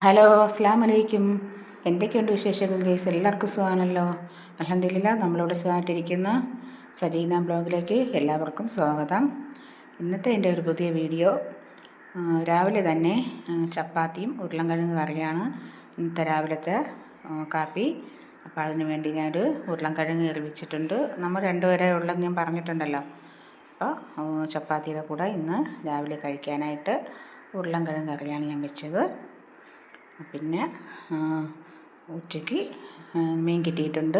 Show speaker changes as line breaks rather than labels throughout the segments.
Hello, അസ്സലാമു അലൈക്കും. എന്തൊക്കെയുണ്ട് വിശേഷങ്ങൾ ഗൈസ്? എല്ലാവർക്കും സുഖമാണല്ലോ. അൽഹംദുലില്ലാ, നമ്മളിവിടെ സുഖമായിട്ടിരിക്കുന്നു. സജീന ബ്ലോഗിലേക്ക് എല്ലാവർക്കും സ്വാഗതം. ഇന്നത്തെ എൻ്റെ ഒരു പുതിയ വീഡിയോ, രാവിലെ തന്നെ ചപ്പാത്തിയും ഉരുളൻകിഴങ്ങ് കറിയാണ് ഇന്നത്തെ രാവിലത്തെ കാപ്പി. അപ്പോൾ അതിന് വേണ്ടി ഞാനൊരു ഉരുളൻകിഴങ്ങ് കറി വെച്ചിട്ടുണ്ട്. നമ്മൾ രണ്ടുപേരെ ഉള്ളെന്ന് ഞാൻ പറഞ്ഞിട്ടുണ്ടല്ലോ. അപ്പോൾ ചപ്പാത്തിയുടെ കൂടെ ഇന്ന് രാവിലെ കഴിക്കാനായിട്ട് ഉരുളൻകിഴങ്ങ് കറിയാണ് ഞാൻ വെച്ചത്. പിന്നെ ഉച്ചയ്ക്ക് മീൻ കിട്ടിയിട്ടുണ്ട്.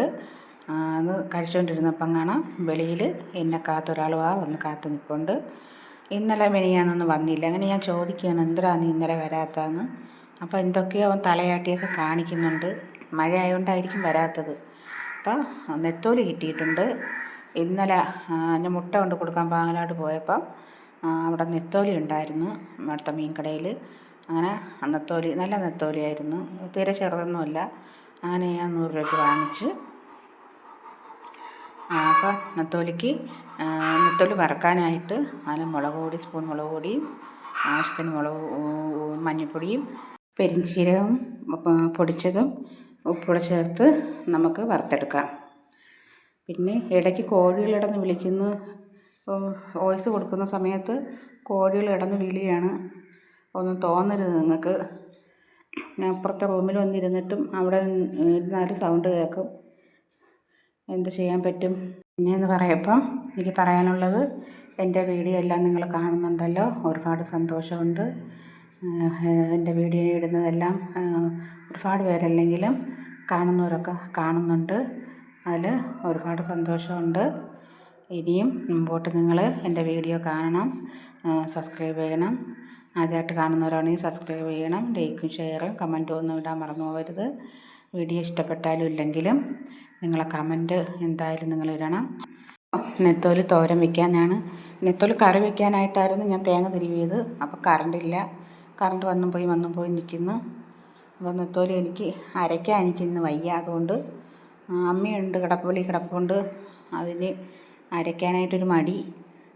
അത് കഴിച്ചുകൊണ്ടിരുന്നപ്പം കാണാം വെളിയിൽ എന്നെ കാത്തൊരാൾ വന്ന് കാത്തു നിൽപ്പുണ്ട്. ഇന്നലെ മെനിയാന്നൊന്നും വന്നില്ല. അങ്ങനെ ഞാൻ ചോദിക്കുകയാണ്, എന്തിനാ നീ ഇന്നലെ വരാത്തതെന്ന്. അപ്പോൾ എന്തൊക്കെയോ അവൻ തലയാട്ടിയൊക്കെ കാണിക്കുന്നുണ്ട്. മഴ ആയതുകൊണ്ടായിരിക്കും വരാത്തത്. അപ്പോൾ നെത്തോലി കിട്ടിയിട്ടുണ്ട്. ഇന്നലെ ഞാൻ മുട്ട കൊണ്ട് കൊടുക്കാൻ പാങ്ങലാട് പോയപ്പം അവിടെ നെത്തോലി ഉണ്ടായിരുന്നു അവിടുത്തെ മീൻ കടയിൽ. അങ്ങനെ നെത്തോലി നല്ല നെത്തോലിയായിരുന്നു, തീരെ ചെറുതൊന്നുമല്ല. അങ്ങനെ ഞാൻ 100 രൂപയ്ക്ക് വാങ്ങിച്ച്. അപ്പോൾ നെത്തോലി വറക്കാനായിട്ട് അതിന് മുളക് പൊടി, സ്പൂൺ മുളക് പൊടിയും ആവശ്യത്തിന് മഞ്ഞൾപ്പൊടിയും പെരിഞ്ചീരകം പൊടിച്ചതും ഉപ്പുകൂടെ ചേർത്ത് നമുക്ക് വറുത്തെടുക്കാം. പിന്നെ ഇടയ്ക്ക് കോഴികൾ കിടന്ന് വിളിക്കുന്നു. വോയിസ് കൊടുക്കുന്ന സമയത്ത് കോഴികൾ കിടന്ന് വിളിയാണ്. ഒന്നും തോന്നരുത് നിങ്ങൾക്ക്. ഞാൻ അപ്പുറത്തെ റൂമിൽ വന്നിരുന്നിട്ടും അവിടെ ഇരുന്നാലും സൗണ്ട് കേൾക്കും. എന്ത് ചെയ്യാൻ പറ്റും? പിന്നെയെന്ന് പറയപ്പം എനിക്ക് പറയാനുള്ളത്, എൻ്റെ വീഡിയോ എല്ലാം നിങ്ങൾ കാണുന്നുണ്ടല്ലോ, ഒരുപാട് സന്തോഷമുണ്ട്. എൻ്റെ വീഡിയോ ഇടുന്നതെല്ലാം ഒരുപാട് പേരല്ലെങ്കിലും കാണുന്നവരൊക്കെ കാണുന്നുണ്ട്. അതിൽ ഒരുപാട് സന്തോഷമുണ്ട്. ഇനിയും മുമ്പോട്ട് നിങ്ങൾ എൻ്റെ വീഡിയോ കാണണം, സബ്സ്ക്രൈബ് ചെയ്യണം. ആദ്യമായിട്ട് കാണുന്നവരാണെങ്കിൽ സബ്സ്ക്രൈബ് ചെയ്യണം. ലൈക്കും ഷെയറും കമൻറ്റും ഒന്നും ഇടാൻ മറന്നു പോകരുത്. വീഡിയോ ഇഷ്ടപ്പെട്ടാലും ഇല്ലെങ്കിലും നിങ്ങളെ കമൻറ്റ് എന്തായാലും നിങ്ങൾ ഇടണം. നെത്തോലി തോരൻ വയ്ക്കാനാണ്. നെത്തോലി കറി വയ്ക്കാനായിട്ടായിരുന്നു ഞാൻ തേങ്ങ തിരുവിയത്. അപ്പോൾ കറണ്ടില്ല. കറണ്ട് വന്നും പോയി നിൽക്കുന്നു. അപ്പോൾ നെത്തോലി അരയ്ക്കാൻ ഇന്ന് വയ്യ. അതുകൊണ്ട് അമ്മയുണ്ട്, കിടപ്പുണ്ട്. അതിന് അരയ്ക്കാനായിട്ടൊരു മടി.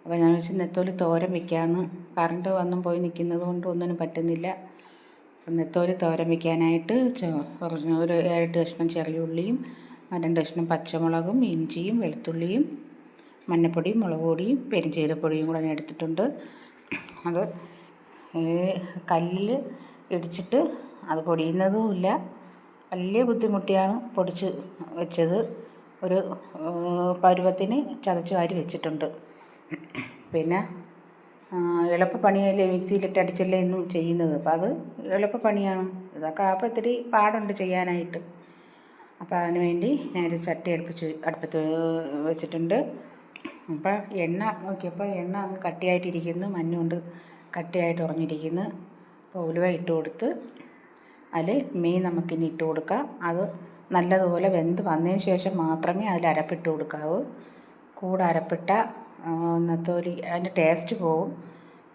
അപ്പോൾ ഞാൻ വെച്ച് നെത്തോലി തോരൻ വയ്ക്കാമെന്ന്. കറണ്ട് വന്നും പോയി നിൽക്കുന്നത് കൊണ്ട് ഒന്നിനും പറ്റുന്നില്ല. നെത്തോലി തോരൻ വയ്ക്കാനായിട്ട് ഒരു 7 കഷ്ണം ചെറിയ ഉള്ളിയും 2 കഷ്ണം പച്ചമുളകും ഇഞ്ചിയും വെളുത്തുള്ളിയും മഞ്ഞൾപ്പൊടിയും മുളക് പൊടിയും പെരിഞ്ചീരപ്പൊടിയും കൂടെ ഞാൻ എടുത്തിട്ടുണ്ട്. അത് കല്ലിൽ ഇടിച്ചിട്ട് അത് പൊടിയുന്നതുമില്ല. വലിയ ബുദ്ധിമുട്ടിയാണ് പൊടിച്ച് വെച്ചത്. ഒരു പരുവത്തിന് ചതച്ച് വാരി വെച്ചിട്ടുണ്ട്. പിന്നെ എളുപ്പപ്പണിയല്ലേ, മിക്സിയിലിട്ട് അടിച്ചല്ലേ എന്നും ചെയ്യുന്നത്. അപ്പോൾ അത് എളുപ്പപ്പണിയാണ്. ഇതൊക്കെ അപ്പോൾ ഇത്തിരി പാടുണ്ട് ചെയ്യാനായിട്ട്. അപ്പോൾ അതിന് വേണ്ടി ഞാനൊരു ചട്ടി അടുപ്പത്ത് വെച്ചിട്ടുണ്ട്. അപ്പോൾ എണ്ണ നോക്കിയപ്പോൾ എണ്ണ അങ്ങ് കട്ടിയായിട്ടിരിക്കുന്നു, മഞ്ഞുകൊണ്ട് കട്ടിയായിട്ട് ഉറഞ്ഞിരിക്കുന്നു. അപ്പോൾ ഉലുവ ഇട്ട് കൊടുത്ത് അതിൽ മീൻ നമുക്കിനി ഇട്ട് കൊടുക്കാം. അത് നല്ലതുപോലെ വെന്ത് വന്നതിന് ശേഷം മാത്രമേ അതിൽ അരപ്പിട്ട് കൊടുക്കാവൂ. കൂടെ അരപ്പിട്ട നെത്തോലി അതിൻ്റെ ടേസ്റ്റ് പോവും.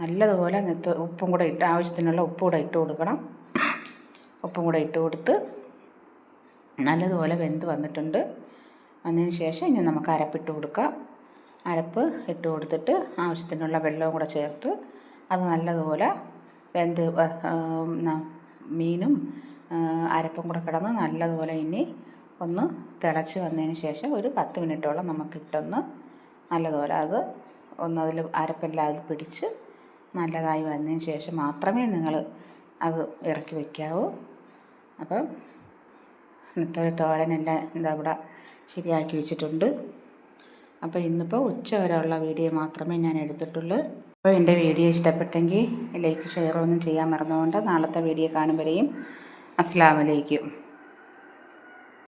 നല്ലതുപോലെ ഉപ്പും കൂടെ ഇട്ട്, ആവശ്യത്തിനുള്ള ഉപ്പും കൂടെ ഇട്ട് കൊടുക്കണം. ഉപ്പും കൂടെ ഇട്ട് കൊടുത്ത് നല്ലതുപോലെ വെന്ത് വന്നിട്ടുണ്ട്. വന്നതിന് ശേഷം ഇനി നമുക്ക് അരപ്പിട്ട് കൊടുക്കാം. അരപ്പ് ഇട്ട് കൊടുത്തിട്ട് ആവശ്യത്തിനുള്ള വെള്ളവും കൂടെ ചേർത്ത് അത് നല്ലതുപോലെ വെന്ത് മീനും അരപ്പും കൂടെ കിടന്ന് നല്ലതുപോലെ ഇനി ഒന്ന് തിളച്ച് വന്നതിന് ശേഷം ഒരു 10 മിനിറ്റോളം നമുക്കിട്ടൊന്ന് നല്ലതുപോലെ അതിൽ അരപ്പെല്ലാം അതിൽ പിടിച്ച് നല്ലതായി വന്നതിന് ശേഷം മാത്രമേ നിങ്ങൾ അത് ഇറക്കി വയ്ക്കാവൂ. അപ്പം നെത്തോലി തോരനെല്ലാം ഇവിടെ ശരിയാക്കി വെച്ചിട്ടുണ്ട്. അപ്പോൾ ഇന്നിപ്പോൾ ഉച്ച വരെയുള്ള വീഡിയോ മാത്രമേ ഞാൻ എടുത്തിട്ടുള്ളൂ. അപ്പോൾ എൻ്റെ വീഡിയോ ഇഷ്ടപ്പെട്ടെങ്കിൽ ലൈക്ക് ഷെയറൊന്നും ചെയ്യാൻ മറന്നുകൊണ്ട് നാളത്തെ വീഡിയോ കാണുമ്പോഴേയും അസ്സലാമു അലൈക്കും.